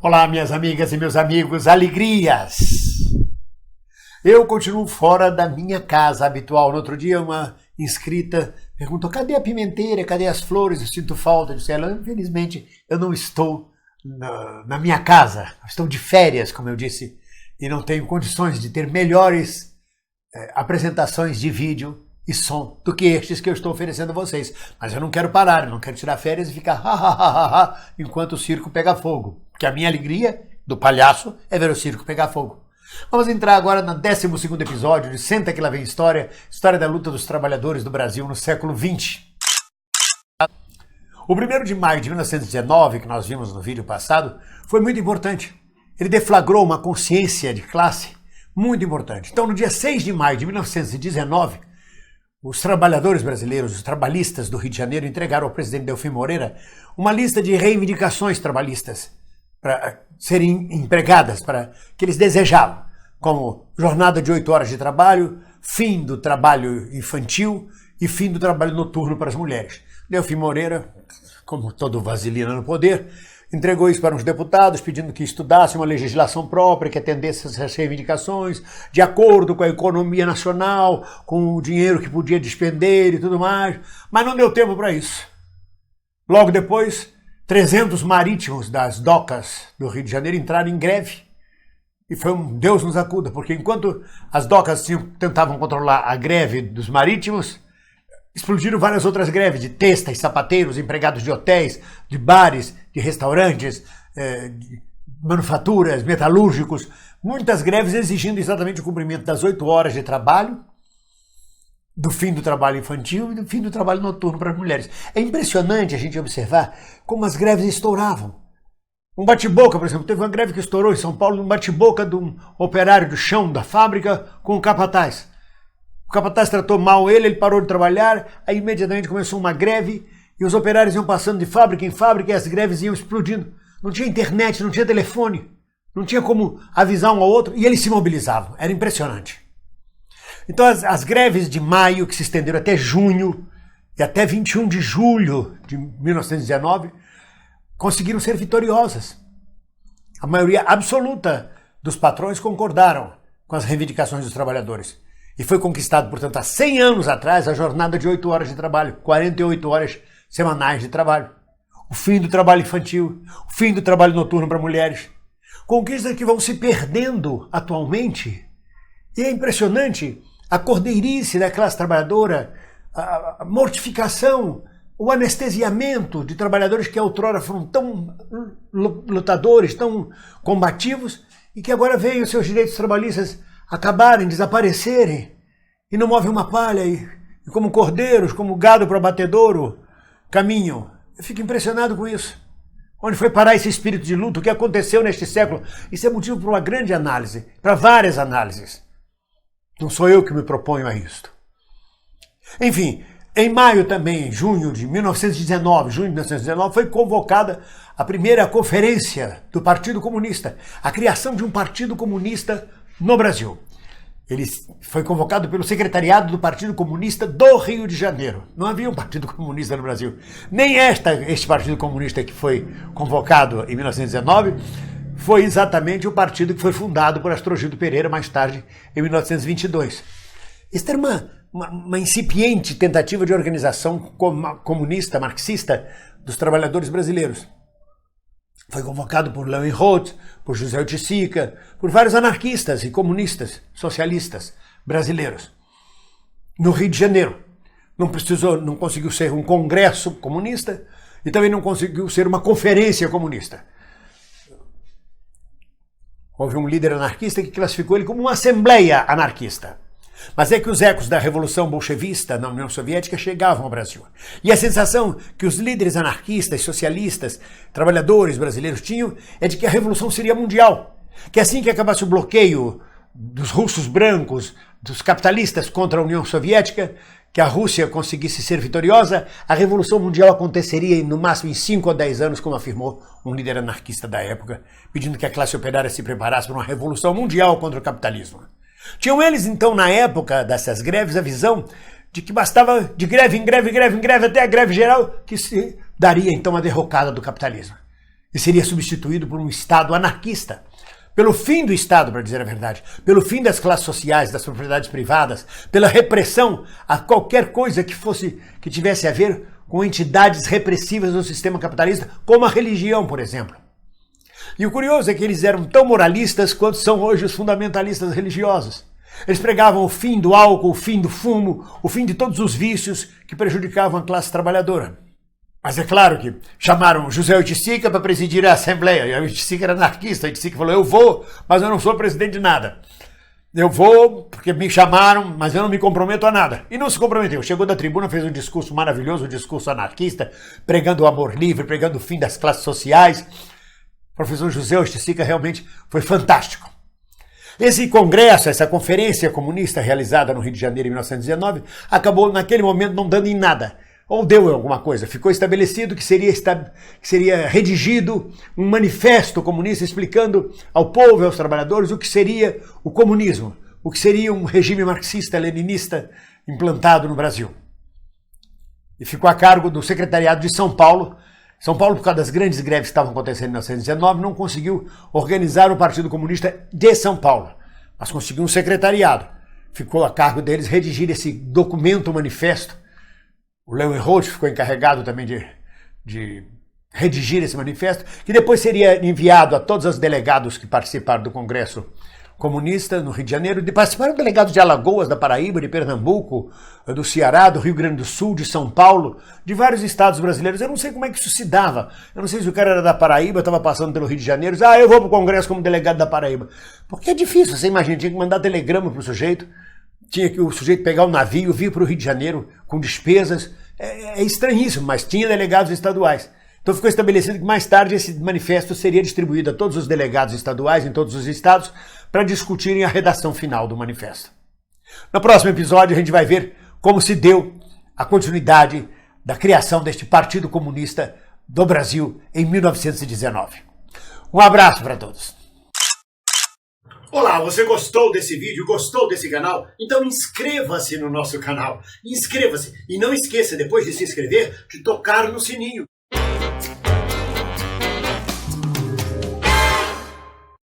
Olá, minhas amigas e meus amigos, alegrias! Eu continuo fora da minha casa habitual. No outro dia, uma inscrita perguntou: cadê a pimenteira, cadê as flores? Eu sinto falta. Eu disse: ela, infelizmente, eu não estou na minha casa. Eu estou de férias, como eu disse, e não tenho condições de ter melhores apresentações de vídeo e som do que estes que eu estou oferecendo a vocês. Mas eu não quero parar, eu não quero tirar férias e ficar enquanto o circo pega fogo. Porque a minha alegria do palhaço é ver o circo pegar fogo. Vamos entrar agora no 12º episódio de Senta que lá vem história, história da luta dos trabalhadores do Brasil no século XX. O 1º de maio de 1919, que nós vimos no vídeo passado, foi muito importante. Ele deflagrou uma consciência de classe muito importante. Então, no dia 6 de maio de 1919, os trabalhadores brasileiros, os trabalhistas do Rio de Janeiro, entregaram ao presidente Delfim Moreira uma lista de reivindicações trabalhistas para serem empregadas, para que eles desejavam, como jornada de 8 horas de trabalho, fim do trabalho infantil e fim do trabalho noturno para as mulheres. Delfim Moreira, como todo vaselina no poder, entregou isso para os deputados, pedindo que estudasse uma legislação própria que atendesse essas reivindicações, de acordo com a economia nacional, com o dinheiro que podia despender e tudo mais, mas não deu tempo para isso. Logo depois, 300 marítimos das docas do Rio de Janeiro entraram em greve. E foi um Deus nos acuda, porque enquanto as docas tentavam controlar a greve dos marítimos, explodiram várias outras greves de testas, sapateiros, empregados de hotéis, de bares, de restaurantes, de manufaturas, metalúrgicos. Muitas greves exigindo exatamente o cumprimento das 8 horas de trabalho, do fim do trabalho infantil e do fim do trabalho noturno para as mulheres. É impressionante a gente observar como as greves estouravam. Um bate-boca, por exemplo, teve uma greve que estourou em São Paulo, um bate-boca de um operário do chão da fábrica com o capataz. O capataz tratou mal ele parou de trabalhar, aí imediatamente começou uma greve e os operários iam passando de fábrica em fábrica e as greves iam explodindo. Não tinha internet, não tinha telefone, não tinha como avisar um ao outro e eles se mobilizavam. Era impressionante. Então as greves de maio, que se estenderam até junho e até 21 de julho de 1919, conseguiram ser vitoriosas. A maioria absoluta dos patrões concordaram com as reivindicações dos trabalhadores. E foi conquistado, portanto, há 100 anos atrás, a jornada de 8 horas de trabalho, 48 horas semanais de trabalho. O fim do trabalho infantil, o fim do trabalho noturno para mulheres. Conquistas que vão se perdendo atualmente. E é impressionante a cordeirice da classe trabalhadora, a mortificação, o anestesiamento de trabalhadores que outrora foram tão lutadores, tão combativos, e que agora veem os seus direitos trabalhistas acabarem, desaparecerem, e não movem uma palha, e como cordeiros, como gado para batedouro, caminham. Eu fico impressionado com isso. Onde foi parar esse espírito de luta? O que aconteceu neste século? Isso é motivo para uma grande análise, para várias análises. Não sou eu que me proponho a isto. Enfim, em maio também, junho de 1919, foi convocada a primeira conferência do Partido Comunista, a criação de um Partido Comunista no Brasil. Ele foi convocado pelo secretariado do Partido Comunista do Rio de Janeiro. Não havia um Partido Comunista no Brasil. Nem este Partido Comunista que foi convocado em 1919 foi exatamente o partido que foi fundado por Astrogildo Pereira mais tarde, em 1922. Isso era uma incipiente tentativa de organização comunista, marxista, dos trabalhadores brasileiros. Foi convocado por Leeuwenhoek, por José Oiticica, por vários anarquistas e comunistas, socialistas brasileiros. No Rio de Janeiro. Não conseguiu ser um congresso comunista e também não conseguiu ser uma conferência comunista. Houve um líder anarquista que classificou ele como uma assembleia anarquista. Mas é que os ecos da Revolução Bolchevista na União Soviética chegavam ao Brasil. E a sensação que os líderes anarquistas, socialistas, trabalhadores brasileiros tinham é de que a Revolução seria mundial. Que assim que acabasse o bloqueio dos russos brancos, dos capitalistas contra a União Soviética, que a Rússia conseguisse ser vitoriosa, a Revolução Mundial aconteceria no máximo em 5 ou 10 anos, como afirmou um líder anarquista da época, pedindo que a classe operária se preparasse para uma Revolução Mundial contra o capitalismo. Tinham eles, então, na época dessas greves, a visão de que bastava de greve em greve, até a greve geral, que se daria, então, a derrocada do capitalismo. e seria substituído por um Estado anarquista. Pelo fim do Estado, para dizer a verdade, pelo fim das classes sociais, das propriedades privadas, pela repressão a qualquer coisa que tivesse a ver com entidades repressivas do sistema capitalista, como a religião, por exemplo. E o curioso é que eles eram tão moralistas quanto são hoje os fundamentalistas religiosos. Eles pregavam o fim do álcool, o fim do fumo, o fim de todos os vícios que prejudicavam a classe trabalhadora. Mas é claro que chamaram José Oiticica para presidir a Assembleia. E o Oiticica era anarquista. O Oiticica falou, eu vou, mas eu não sou presidente de nada. Eu vou porque me chamaram, mas eu não me comprometo a nada. E não se comprometeu. Chegou da tribuna, fez um discurso maravilhoso, um discurso anarquista, pregando o amor livre, pregando o fim das classes sociais. O professor José Oiticica realmente foi fantástico. Esse congresso, essa conferência comunista realizada no Rio de Janeiro em 1919, acabou naquele momento não dando em nada. Ou deu em alguma coisa. Ficou estabelecido que seria redigido um manifesto comunista explicando ao povo e aos trabalhadores o que seria o comunismo, o que seria um regime marxista-leninista implantado no Brasil. E ficou a cargo do secretariado de São Paulo. São Paulo, por causa das grandes greves que estavam acontecendo em 1919, não conseguiu organizar o Partido Comunista de São Paulo, mas conseguiu um secretariado. Ficou a cargo deles redigir esse documento, manifesto. O Leeuwenhoek ficou encarregado também de redigir esse manifesto, que depois seria enviado a todos os delegados que participaram do Congresso Comunista no Rio de Janeiro. Participaram delegados de Alagoas, da Paraíba, de Pernambuco, do Ceará, do Rio Grande do Sul, de São Paulo, de vários estados brasileiros. Eu não sei como é que isso se dava. Eu não sei se o cara era da Paraíba, estava passando pelo Rio de Janeiro, eu vou para o Congresso como delegado da Paraíba. Porque é difícil, você imagina, tinha que mandar telegrama para o sujeito, tinha que o sujeito pegar o navio, vir para o Rio de Janeiro com despesas. É estranhíssimo, mas tinha delegados estaduais. Então ficou estabelecido que mais tarde esse manifesto seria distribuído a todos os delegados estaduais em todos os estados para discutirem a redação final do manifesto. No próximo episódio a gente vai ver como se deu a continuidade da criação deste Partido Comunista do Brasil em 1919. Um abraço para todos. Olá, você gostou desse vídeo? Gostou desse canal? Então inscreva-se no nosso canal. Inscreva-se e não esqueça, depois de se inscrever, de tocar no sininho.